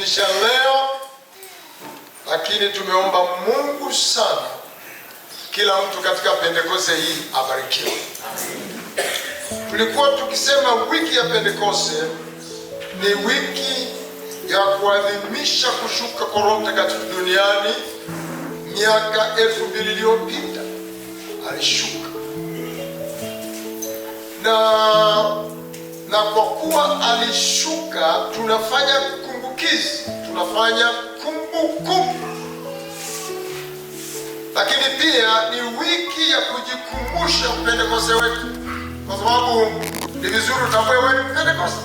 kuhitimisha leo, lakini tumeomba Mungu sana kila mtu katika Pentekoste hii abarikiwe. Tulikuwa tukisema wiki ya Pentekoste ni wiki ya kuadhimisha kushuka kwa Roho Mtakatifu duniani. Miaka 2000 iliyopita alishuka, na kwa kuwa alishuka tunafanya kumbukizi, tunafanya kumbukumbu, lakini pia ni wiki ya kujikumbusha Pentekoste wetu, kwa sababu ni vizuri utambue wewe Pentekoste.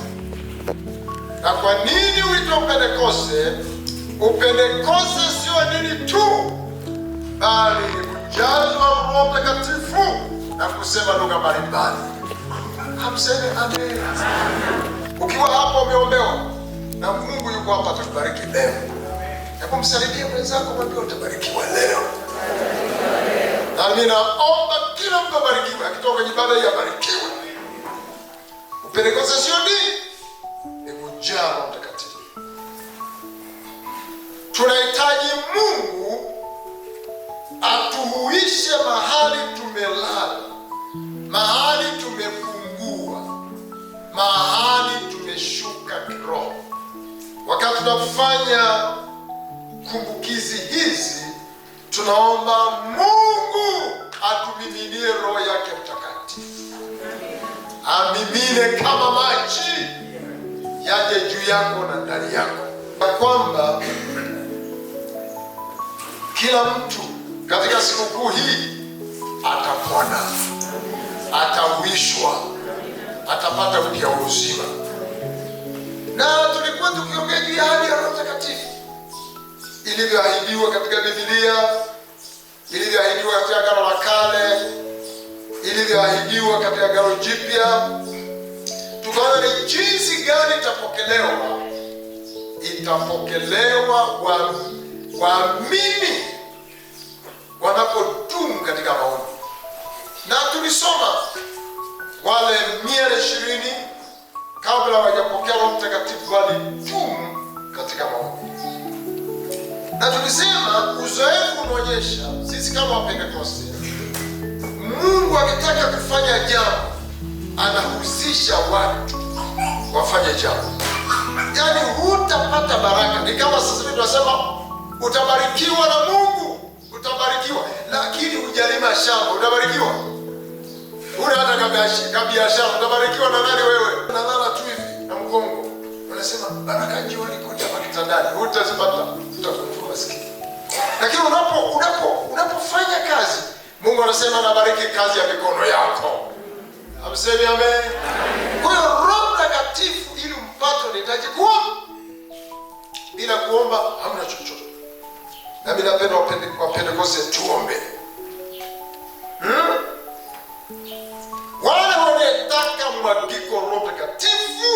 Na kwa nini uitwa Pentekoste? Upentekoste sio dini tu, bali ni kujazwa Roho Mtakatifu na kusema lugha mbalimbali. Hamseme amen. Ukiwa hapa umeombewa na Mungu yuko hapa atakubariki leo. Hebu msalimie mwenzako, mwambie utabarikiwa leo. Na mimi naomba kila mtu abarikiwe, akitoka kwenye ibada hii abarikiwe. Upentekoste sio dini, ni kujaa Roho Mtakatifu. Tunahitaji Mungu atuhuishe mahali tumelala, mahali tumepungua, mahali tumeshuka kiroho. Wakati tunafanya kumbukizi hizi, tunaomba Mungu atumiminie Roho yake Mtakatifu, amimine kama maji yaje juu yako na ndani yako, ya kwamba kila mtu katika sikukuu hii atapona, atahuishwa, atapata upya uzima. Na tulikuwa tukiongea juu ya hali ya Roho Mtakatifu ilivyoahidiwa katika Biblia, ilivyoahidiwa katika Agano la Kale, ilivyoahidiwa katika Agano Jipya. Tukaona ni jinsi gani itapokelewa. Itapokelewa waamini wanapodumu katika maombi. Na tulisoma wale 120 kabla hawajapokea Roho Mtakatifu walidumu katika maombi. Na tulisema uzoefu unaonyesha sisi kama Wapentekoste, Mungu akitaka kufanya jambo anahusisha watu wafanye jambo. Yaani hutapata baraka. Ni kama sasa hivi tunasema utabarikiwa na Mungu, utabarikiwa, lakini hujalima shamba utabarikiwa? Una hata kabiashara utabarikiwa na nani wewe? Unalala tu hivi na mgongo. Unasema baraka jioni kuja hapa kitandani, hutazipata, utakuwa maskini. Lakini unapofanya kazi, Mungu anasema anabariki kazi ya mikono yako. Amsemi amen. Kwa hiyo Roho Mtakatifu ili umpate unahitaji kuomba. Bila kuomba hamna chochote. Na mimi napenda Wapentekoste tuombe. Wale wanataka mwagiko Roho Mtakatifu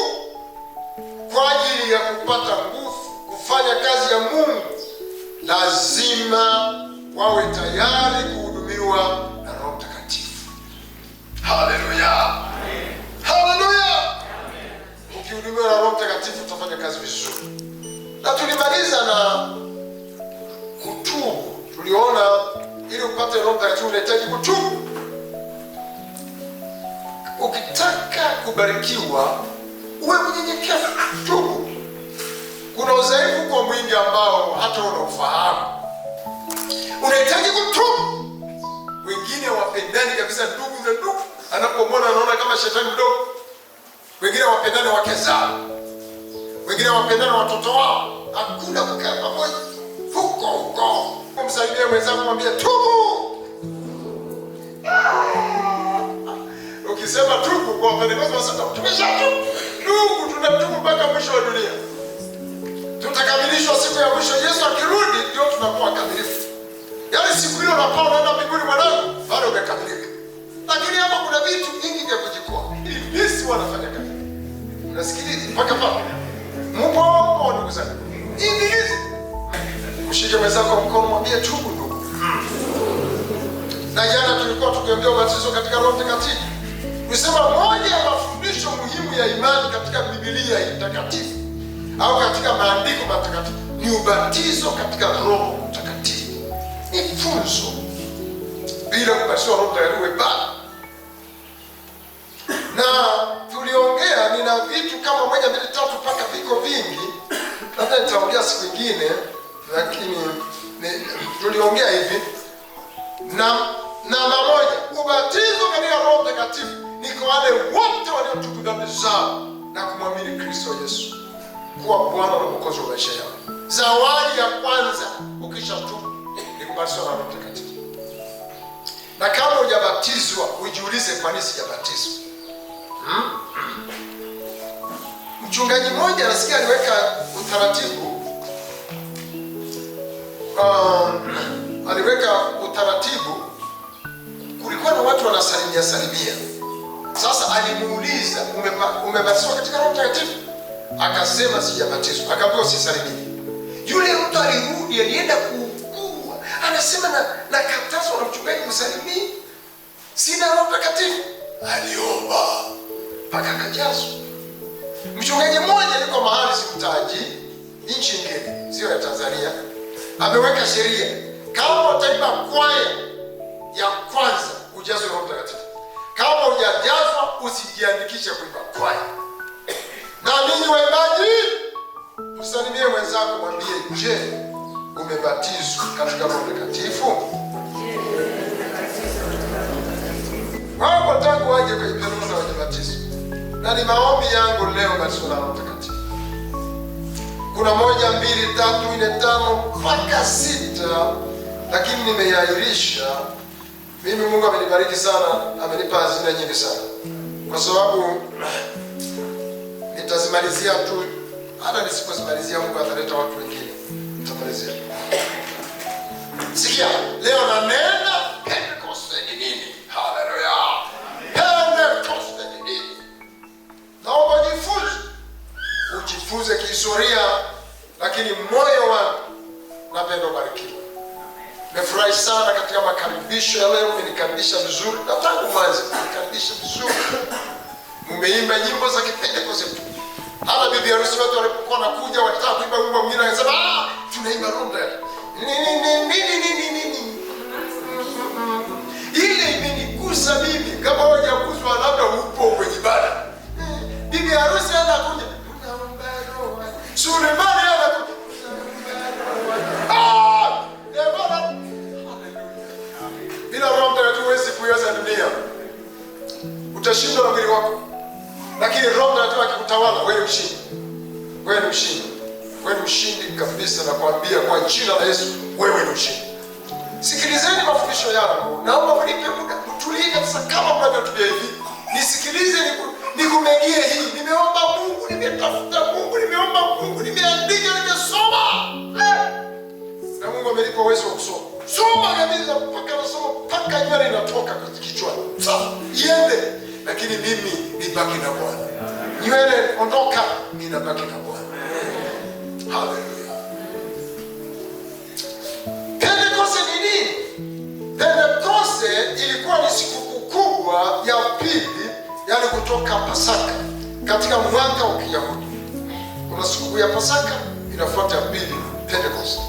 kwa ajili ya kupata nguvu kufanya kazi ya Mungu, lazima wawe tayari kuhudumiwa na Roho Mtakatifu. Haleluya. Haleluya. Ukihudumiwa na Roho Mtakatifu utafanya kazi vizuri. Na tulimaliza na kutubu. Tuliona ili upate Roho Mtakatifu unahitaji kutubu. Ukitaka kubarikiwa uwe mnyenyekevu, tubu. Kuna udhaifu kwa mwingi ambao hata unaofahamu. Unahitaji kutubu. Wengine wapendani kabisa, ndugu na ndugu, anapomwona anaona kama shetani mdogo. Wengine wapendani wake zao, wengine wapendani watoto wao. Hakuna kukaa pamoja huko. Msaidie mwenzako, mwambie tubu. Ukisema tubu kwa Pentekoste wasema tumeshatubu. Ndugu, tunatubu mpaka mwisho wa dunia. Tutakamilishwa siku ya mwisho. Yesu akirudi ndio tunakuwa kamilifu. Yaani siku hiyo unapaa unaenda mbinguni mwanangu, bado umekamilika. Lakini hapa kuna vitu vingi vya kujikoa. Ibilisi wanafanya kazi. Unasikiliza mpaka pale. Mungu ndugu zangu. Ibilisi. Mshike mwenzako mkono, mwambie tubu ndugu. Na jana tulikuwa tukiongea ubatizo katika Roho Mtakatifu. Nisema moja ya mafundisho muhimu ya imani katika Biblia takatifu au katika maandiko matakatifu ni ubatizo katika Roho Mtakatifu. Ni funzo. Bila kubatizwa Roho Mtakatifu bado. Na tuliongea, nina vitu kama 1, 2, 3 mpaka viko vingi. Labda nitaongea siku nyingine, lakini tuliongea hivi. Namba moja, ubatizo katika Roho Mtakatifu ni kwa wale wote waliotubu dhambi zao na kumwamini Kristo Yesu kuwa Bwana na Mwokozi wa maisha yao. Zawadi ya kwanza ukishatubu ni kubatizwa na Roho Mtakatifu. Na kama hujabatizwa, ujiulize kwa nini sijabatizwa. Mchungaji mmoja nasikia aliweka utaratibu, kulikuwa na watu wanasalimia. Sasa alimuuliza, umebatizwa katika Roho Mtakatifu? Akasema sijabatizwa. Akaambiwa usisalimie. Yule mtu alirudi, alienda kuugua. Anasema na katazwa na mchungaji kusalimia. Sina Roho Mtakatifu. Aliomba mpaka akajazwa. Mchungaji mmoja yuko mahali simtaji, nchi nyingine, sio ya Tanzania, ameweka sheria, kama utaimba kwaya ya kwanza ujazwe Roho Mtakatifu. Kama hujajazwa usijiandikishe kuimba kwaya. Na ninyi waimbaji, usalimie mwenzako, mwambie, je, umebatizwa katika Roho Mtakatifu? Wao tangu waje kwenye Pentekoste wajibatizwe. Na ni maombi yangu leo batizwa na Roho Mtakatifu. Kuna 1, 2, 3, 4, 5 mpaka 6, lakini nimeyairisha. Mimi Mungu amenibariki sana, amenipa hazina nyingi sana. Kwa sababu nitazimalizia tu, hata nisipozimalizia Mungu ataleta watu wengine. Nitamalizia. Sikia, leo na nena Pentekoste ni nini? Haleluya. Pentekoste ni nini? Naomba ujifunze kihistoria, lakini moyo wangu napenda ubarikiwe. Nimefurahi sana katika makaribisho ya leo, mmenikaribisha vizuri na tangu mwanzo mmenikaribisha vizuri. Mmeimba nyimbo za Kipentekoste. Hata bibi harusi watu walipokuwa nakuja walitaka kuimba wimbo mwingine, wanasema tunaimba Roho Mtakatifu. Ile imenigusa mimi, kama hujaguswa labda upo kwenye ibada. Bibi harusi anakuja, tunaomba Roho. Sulemani anakuja, bila Roho Mtakatifu huwezi kuiweza dunia. Utashindwa na mwili wako. Lakini Roho Mtakatifu akikutawala, wewe ushindi. Wewe ni ushindi. Wewe ni ushindi kabisa, na kuambia kwa jina la Yesu, wewe ni ushindi. Sikilizeni mafundisho yangu. Naomba mnipe muda mtulie kabisa kama mnavyotulia hivi. Nisikilize, nikumegie hii. Nimeomba Mungu, nimetafuta Mungu, nimeomba Mungu, nimeandika, nimesoma. Na Mungu amenipa uwezo wa kusoma. Soma kabisa mpaka nasoma mpaka nywele inatoka kwenye kichwa. Sasa iende, lakini mimi nibaki na Bwana. Nywele ondoka, mimi nabaki na Bwana. Haleluya. Pentekoste ni nini? Pentekoste ilikuwa ni sikukuu kubwa ya pili, yani kutoka Pasaka katika mwaka wa Kiyahudi. Kuna sikukuu ya Pasaka, inafuata ya pili, Pentekoste.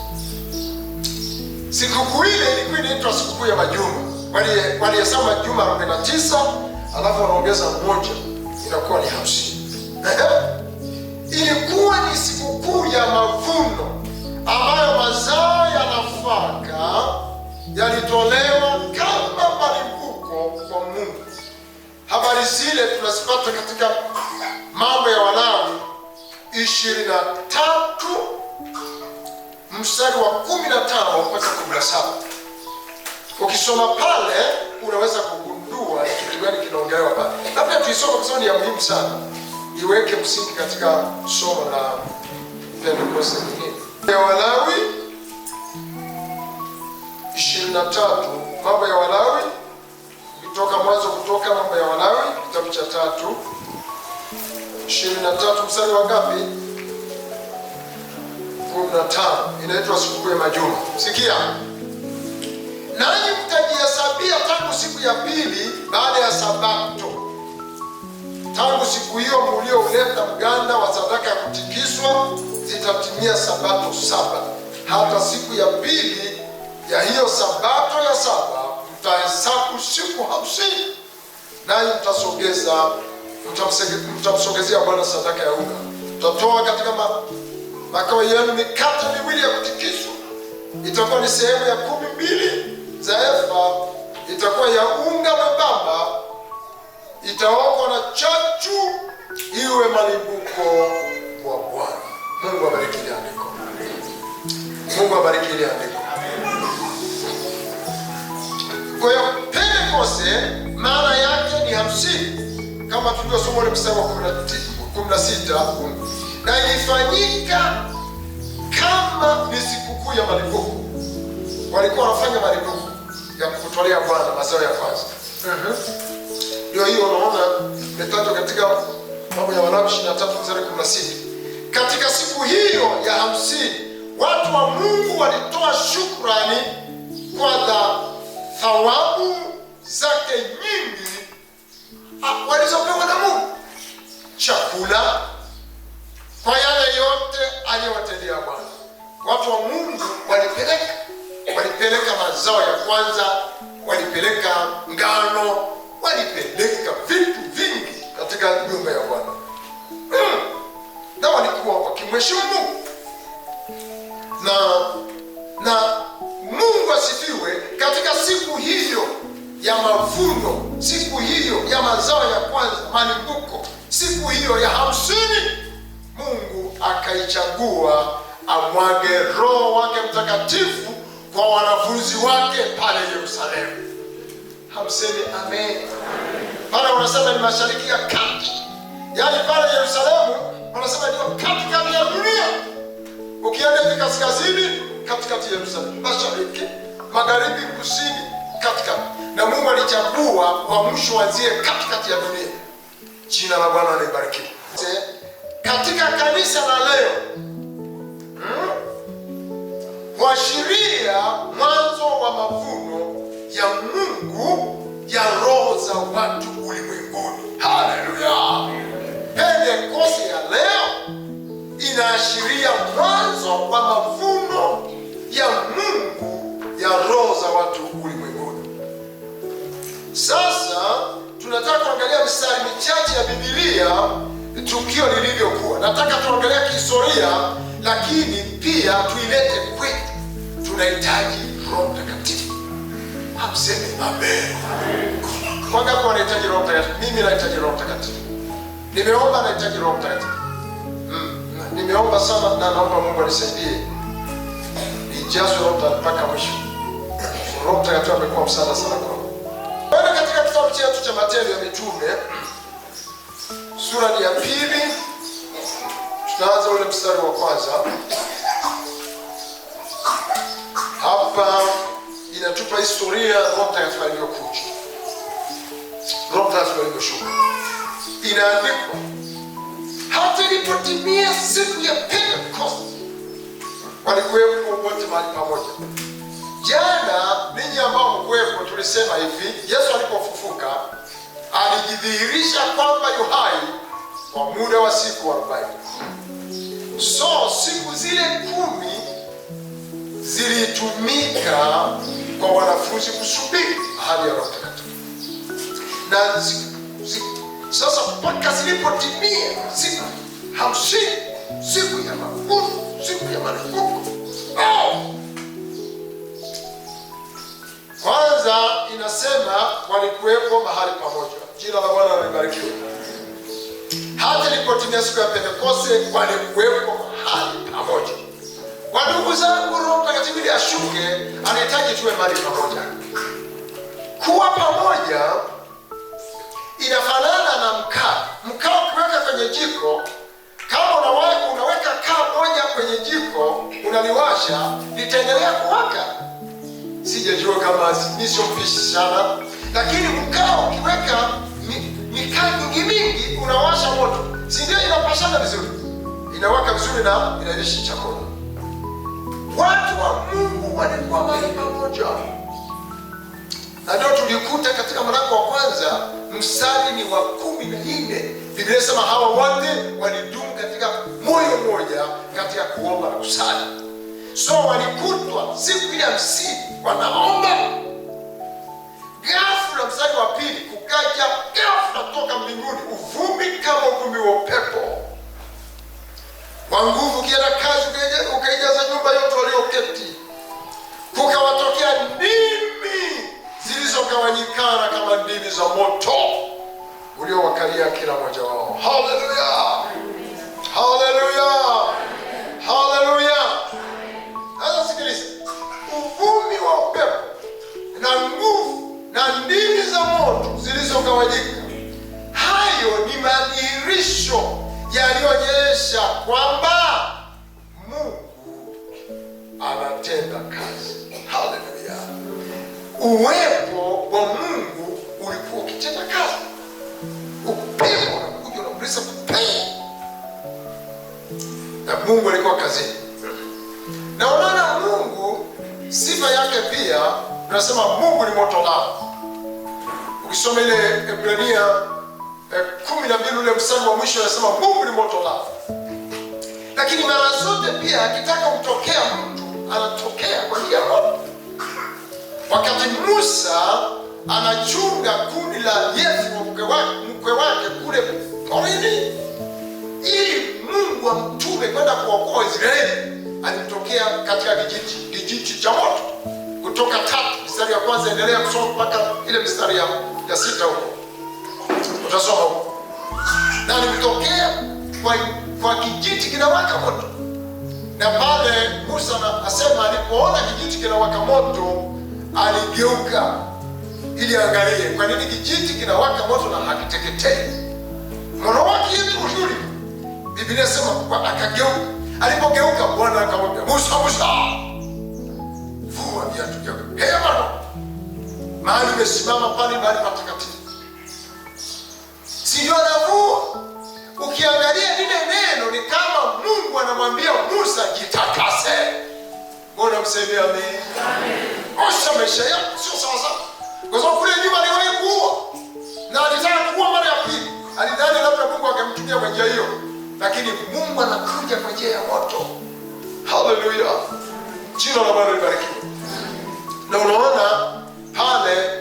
Sikukuu ile ilikuwa inaitwa sikukuu ya majuma. Walihesabu majuma 49, alafu wanaongeza 1, inakuwa ni 50. Ilikuwa ni sikukuu ya mavuno ambayo mazao ya nafaka yalitolewa kama malimbuko kwa Mungu. Habari zile tunazipata katika Mambo ya Walawi 23 mstari wa 15 mpaka 17. Ukisoma pale unaweza kugundua kitu gani kinaongelewa pale. Labda tuisome kwa sababu ni ya muhimu sana. Iweke msingi katika somo la Pentekoste nyingine. Ya Walawi 23, Mambo ya Walawi, kutoka mwanzo, kutoka Mambo ya Walawi kitabu cha 3 23 mstari wa ngapi? 15. Inaitwa sikukuu ya majuma. Sikia. Nanyi mtajihesabia tangu siku ya pili baada ya Sabato. Tangu siku hiyo mliouleta mganda wa sadaka ya kutikiswa zitatimia sabato 7. Hata siku ya pili ya hiyo sabato ya 7 mtahesabu siku 50, nanyi mtamsogezea Bwana sadaka ya unga. Mtatoa katika makao yenu mikate 2 ya kutikiswa. Itakuwa ni sehemu ya 12 za efa, itakuwa ya unga mwembamba, itaokwa na chachu, iwe malimbuko kwa Bwana. Mungu abariki ile andiko. Mungu abariki ile andiko. Kwa hiyo Pentekoste maana yake ni 50, kama tulivyosoma ile mstari wa 16, na ilifanyika kama ni sikukuu ya malimbuko. Walikuwa wanafanya malimbuko ya kutolea Bwana mazao ya kwanza. Ndio hiyo unaona imetajwa katika Mambo ya Walawi 23:16. Katika siku hiyo ya 50 watu wa Mungu walitoa shukrani kwa thawabu zake nyingi walizopewa na Mungu, chakula, kwa yale yote aliyowatendea Bwana. Watu wa Mungu walipeleka mazao ya kwanza, walipeleka ngano, walipeleka vitu vingi katika nyumba ya Bwana. Na walikuwa wakimheshimu Mungu. Na Mungu asifiwe. Katika siku hiyo ya mavuno, siku hiyo ya mazao ya kwanza, malimbuko, siku hiyo ya 50, Mungu akaichagua amwage Roho wake Mtakatifu kwa wanafunzi wake pale Yerusalemu. Hamsemi amen. Pale wanasema ni Mashariki ya Kati. Yaani pale Yerusalemu wanasema ni katikati ya dunia. Ukienda kaskazini, katikati ya Yerusalemu. Mashariki, magharibi, kusini, katikati. Na Mungu alichagua uamsho uanzie katikati ya dunia. Jina la Bwana libarikiwe. Katika kanisa la leo, huashiria mwanzo wa mavuno ya Mungu ya roho za watu ulimwenguni. Haleluya! Pentekoste ya leo inaashiria mwanzo wa mavuno ya Mungu ya roho za watu ulimwenguni. Sasa tunataka kuangalia mistari michache ya Biblia tukio lilivyokuwa. Nataka tuangalie kihistoria, lakini pia tuilete kwetu. Tunahitaji Roho Mtakatifu. Hamsemi amen. Wangapi wanahitaji Roho Mtakatifu? Mimi nahitaji Roho Mtakatifu. Nimeomba, nahitaji Roho Mtakatifu. Nimeomba sana na naomba Mungu anisaidie nijazwe Roho Mtakatifu mpaka mwisho. Roho Mtakatifu amekuwa msaada sana kwangu. Bwana, katika kitabu chetu cha Matendo ya Mitume sura ya 2, tutaanza ule mstari wa kwanza. Hapa inatupa historia ya Roho Mtakatifu alivyokuja, Roho Mtakatifu alivyoshuka. Inaandikwa, hata ilipotimia siku ya Pentekoste, walikuwepo wote mahali pamoja. Jana ninyi ambao mkuwepo tulisema hivi, Yesu alipofufuka alijidhihirisha kwamba yu hai kwa muda wa siku 40. So siku zile 10 zilitumika kwa wanafunzi kusubiri ahadi ya Roho Mtakatifu. Na sasa mpaka zilipotimia siku 50, siku ya mavuno, siku ya malimbuko, kwanza inasema walikuwepo mahali pamoja. Jina la Bwana libarikiwe. Hata ilipotimia siku ya Pentekoste walikuwepo mahali pamoja. Kwa ndugu zangu, Roho Mtakatifu ili ashuke anahitaji tuwe mahali pamoja. Kuwa pamoja inafanana na mkaa. Mkaa ukiweka kwenye jiko, kama unaweka kaa moja kwenye jiko, unaliwasha, litaendelea kuwaka. Sijajua kama mimi sio mpishi sana, lakini mkaa ukiweka mikaa mingi unawasha moto, si ndio inapashana vizuri, inawaka vizuri na inaishi chakula. Watu wa Mungu walikuwa mahali pamoja, na ndio tulikuta katika mlango wa kwanza mstari ni wa 14. Biblia inasema hawa wote walidumu katika moyo mmoja katika kuomba na kusali. So walikutwa siku ile 50 wanaomba. Ghafla, mstari wa 2, kukaja ghafla toka mbinguni uvumi kama uvumi wa upepo wa nguvu, ukienda kazi ukaijaza nyumba yote walioketi. Kukawatokea ndimi zilizogawanyikana kama ndimi za moto uliowakalia kila mmoja wao. Haleluya, haleluya, haleluya. Sasa sikiliza, uvumi wa upepo na nguvu na ndimi za moto zilizogawanyika, hayo ni madhihirisho yaliyoonyesha kwamba Mungu anatenda kazi. Haleluya. Uwepo wa Mungu ulikuwa ukitenda kazi. Upepo unakuja unamrisa kupenya, na Mungu alikuwa kazini. Na unaona Mungu sifa yake pia, tunasema Mungu ni moto lava. Ukisoma ile Ebrania 12 ule mstari wa mwisho anasema Mungu ni moto lava. Lakini mara zote pia akitaka kumtokea mtu anatokea kwa njia moto. Wakati Musa anachunga kundi la Yethro mkwe wake kule porini ili Mungu amtume kwenda kuokoa Israeli, alimtokea katika kijiti cha moto. Kutoka 3 mstari wa kwanza, endelea kusoma mpaka ile mstari ya 6 huko. Utasoma huko. Na alimtokea kwa kijiti kinawaka moto. Na pale Musa asema alipoona kijiti kinawaka moto, aligeuka ili angalie kwa nini kijiti kinawaka moto na hakiteketei. Mono wake yetu uzuri. Biblia inasema akageuka. Alipogeuka Bwana akamwambia Musa, Musa, vua viatu vyako. Hema. Mahali umesimama pale mahali patakatifu. Sio anavua. Ukiangalia lile neno ni kama Mungu anamwambia Musa jitakase. Mbona msemea amen? Amen. Osha maisha yako, sio sawa sawa. Kwa sababu kule nyuma aliwahi kuua. Na alitaka kuua mara ya pili. Alidhani labda Mungu angemtumia kwa njia hiyo. Lakini Mungu anakuja kwa njia ya moto. Haleluya. Jina la Bwana libarikiwe. Na unaona pale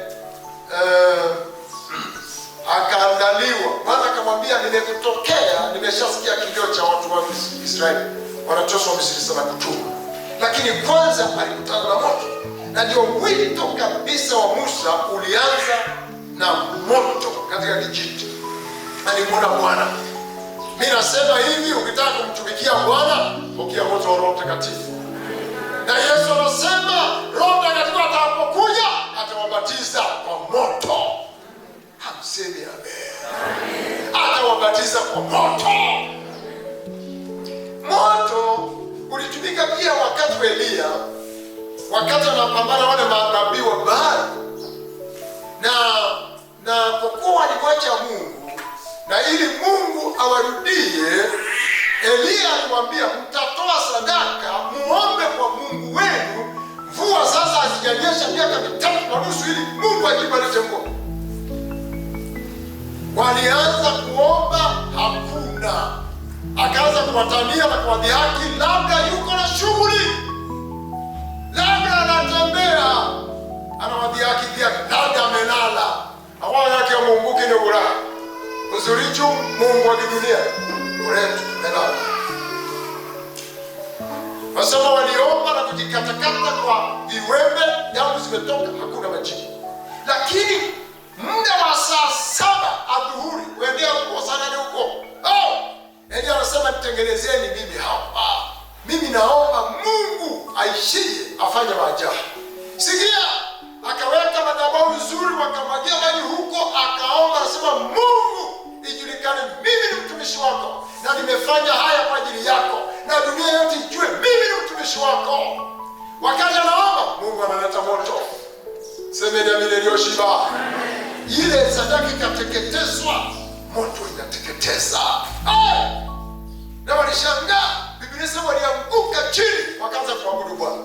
akaandaliwa. Bwana akamwambia nimekutokea, nimeshasikia kilio cha watu wa Israeli. Wanatoswa Misri sana kutuma. Lakini kwanza alikutana na moto. Na ndio wito kabisa wa Musa ulianza na moto katika kijiti. Alimwona Bwana. Mimi nasema hivi, ukitaka kumtumikia Bwana, pokea moto wa Roho Mtakatifu. Na Yesu anasema Roho Mtakatifu atakapokuja atawabatiza kwa moto. Hamsemi amen. Atawabatiza kwa moto. Moto ulitumika pia wakati wa Elia, wakati anapambana wale manabii wa Baali. Na kwa kuwa alimwacha Mungu, na ili Mungu awarudie, Elia alimwambia mtatoa sadaka, muombe kwa Mungu wenu, mvua sasa hazijanyesha miaka 3.5 ili Mungu ajibariki mvua. Walianza kuomba, hakuna. Akaanza kuwatania na kuwadhihaki, labda yuko na shughuli, labda anatembea. Anawadhihaki pia, labda amelala. Hawa yake Mungu kile ura. Uzurichu Mungu wa dunia. Uretu melala. Wasema waliomba na kujikatakata kwa viwembe, damu zimetoka, hakuna majibu. Lakini muda wa saa 7 adhuhuri, kuendea huko sana huko. Elia anasema nitengenezeni mimi hapa. Mimi naomba Mungu aishie afanye maajabu. Sikia, akaweka madhabahu nzuri, wakamwagia maji huko, akaomba anasema Mungu ijulikane mimi ni mtumishi wako na nimefanya haya kwa ajili yako na dunia yote ijue mimi ni mtumishi wako. Wakati anaomba Mungu analeta moto. Semeni amina iliyoshiba. Ile sadaka ikateketezwa, moto inateketeza. Na walishangaa, Biblia inasema walianguka chini wakaanza kuabudu Bwana.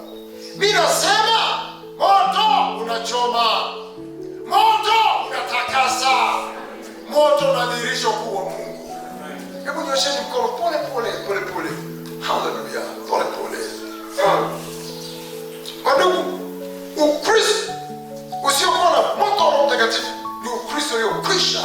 Mimi nasema moto unachoma, moto unatakasa, nyosheni mkono pole pole pole pole. Haleluya, pole pole. Ndugu, Ukristo usiokuwa na moto wa Roho Mtakatifu ni Ukristo uliokwisha.